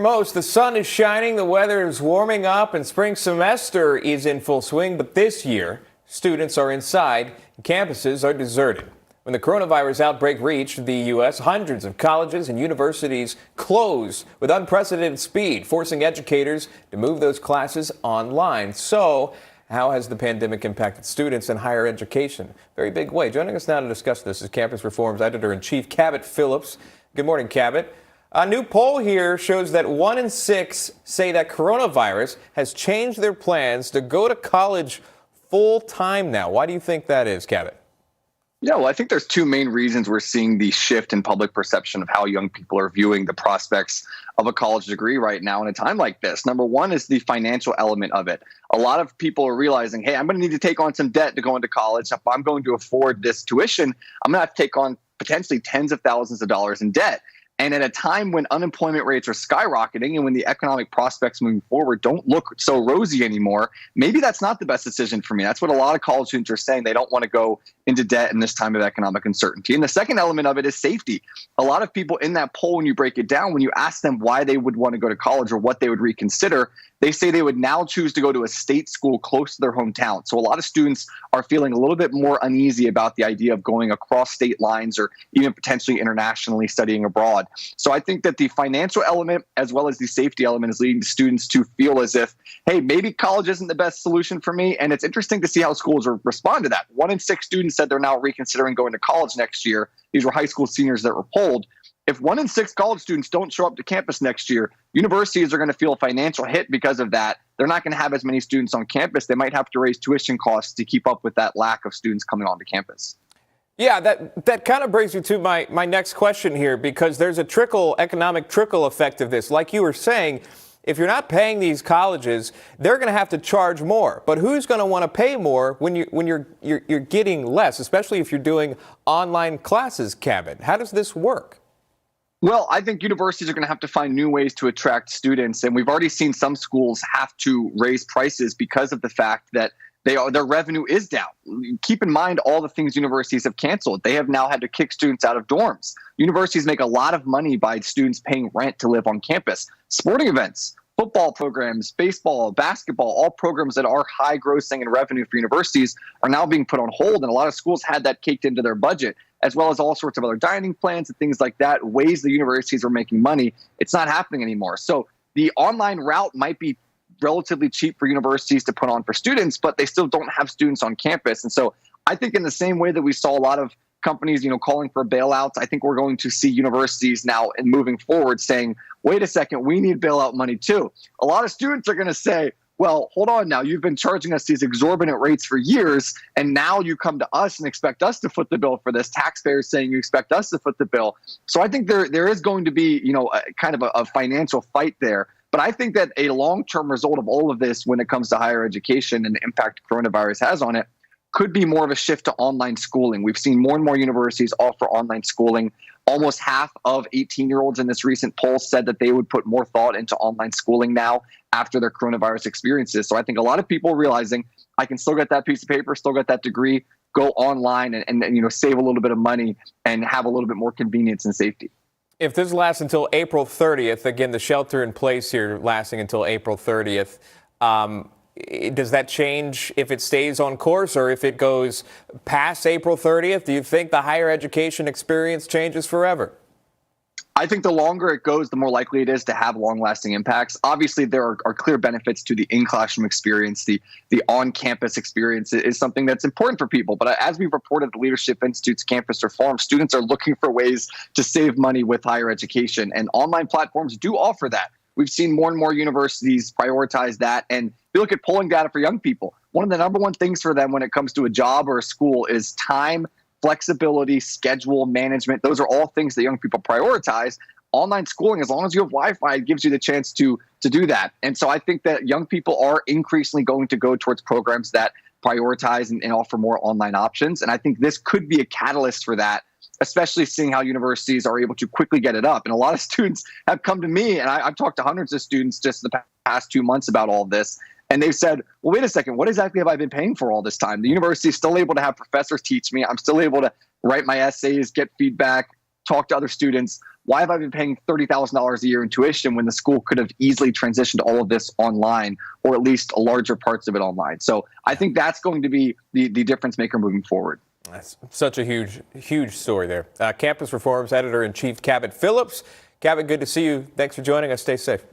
Most, the sun is shining, the weather is warming up, and spring semester is in full swing. But this year, students are inside, and campuses are deserted. When the coronavirus outbreak reached the U.S., hundreds of colleges and universities closed with unprecedented speed, forcing educators to move those classes online. So, how has the pandemic impacted students in higher education? Very big way. Joining us now to discuss this is Campus Reform's editor-in-chief, Cabot Phillips. Good morning, Cabot. A new poll here shows that 1 in 6 say that coronavirus has changed their plans to go to college full time now. Why do you think that is, Cabot? Yeah, well, I think there's two main reasons we're seeing the shift in public perception of how young people are viewing the prospects of a college degree right now in a time like this. Number one is the financial element of it. A lot of people are realizing, hey, I'm going to need to take on some debt to go into college. If I'm going to afford this tuition, I'm going to have to take on potentially tens of thousands of dollars in debt. And at a time when unemployment rates are skyrocketing and when the economic prospects moving forward don't look so rosy anymore, maybe that's not the best decision for me. That's what a lot of college students are saying. They don't want to go into debt in this time of economic uncertainty. And the second element of it is safety. A lot of people in that poll, when you break it down, when you ask them why they would want to go to college or what they would reconsider, they say they would now choose to go to a state school close to their hometown. So a lot of students are feeling a little bit more uneasy about the idea of going across state lines or even potentially internationally studying abroad. So I think that the financial element as well as the safety element is leading to students to feel as if, hey, maybe college isn't the best solution for me. And it's interesting to see how schools respond to that. 1 in 6 students said they're now reconsidering going to college next year. These were high school seniors that were polled. If 1 in 6 college students don't show up to campus next year, universities are going to feel a financial hit because of that. They're not going to have as many students on campus. They might have to raise tuition costs to keep up with that lack of students coming onto campus. Yeah, that kind of brings me to my next question here, because there's a economic trickle effect of this. Like you were saying, if you're not paying these colleges, they're going to have to charge more. But who's going to want to pay more when you're getting less, especially if you're doing online classes, Cabot? How does this work? Well, I think universities are going to have to find new ways to attract students. And we've already seen some schools have to raise prices because of the fact that their revenue is down. Keep in mind all the things universities have canceled. They have now had to kick students out of dorms. Universities make a lot of money by students paying rent to live on campus. Sporting events, football programs, baseball, basketball, all programs that are high grossing in revenue for universities are now being put on hold. And a lot of schools had that caked into their budget, as well as all sorts of other dining plans and things like that, ways the universities are making money. It's not happening anymore. So the online route might be relatively cheap for universities to put on for students, but they still don't have students on campus. And so I think in the same way that we saw a lot of companies, calling for bailouts, I think we're going to see universities now and moving forward saying, wait a second, we need bailout money too. A lot of students are going to say, well, hold on now, you've been charging us these exorbitant rates for years, and now you come to us and expect us to foot the bill for this. Taxpayers saying you expect us to foot the bill. So I think there is going to be, kind of a financial fight there. But I think that a long-term result of all of this when it comes to higher education and the impact coronavirus has on it could be more of a shift to online schooling. We've seen more and more universities offer online schooling. Almost half of 18-year-olds in this recent poll said that they would put more thought into online schooling now after their coronavirus experiences. So I think a lot of people are realizing I can still get that piece of paper, still get that degree, go online and save a little bit of money and have a little bit more convenience and safety. If this lasts until April 30th, again, the shelter in place here lasting until April 30th, does that change if it stays on course or if it goes past April 30th? Do you think the higher education experience changes forever? I think the longer it goes, the more likely it is to have long-lasting impacts. Obviously, there are clear benefits to the in-classroom experience. The on-campus experience is something that's important for people. But as we've reported at the Leadership Institute's Campus Reform, students are looking for ways to save money with higher education, and online platforms do offer that. We've seen more and more universities prioritize that. And if you look at polling data for young people, one of the number one things for them when it comes to a job or a school is time, flexibility, schedule, management. Those are all things that young people prioritize. Online schooling, as long as you have Wi-Fi, it gives you the chance to do that. And so I think that young people are increasingly going to go towards programs that prioritize and offer more online options. And I think this could be a catalyst for that, especially seeing how universities are able to quickly get it up. And a lot of students have come to me, and I've talked to hundreds of students just the past 2 months about all of this. And they've said, well, wait a second, what exactly have I been paying for all this time? The university is still able to have professors teach me. I'm still able to write my essays, get feedback, talk to other students. why have I been paying $30,000 a year in tuition when the school could have easily transitioned all of this online, or at least larger parts of it online? So I think that's going to be the difference maker moving forward. That's such a huge story there. Campus Reforms Editor-in-Chief Cabot Phillips. Cabot, good to see you. Thanks for joining us. Stay safe.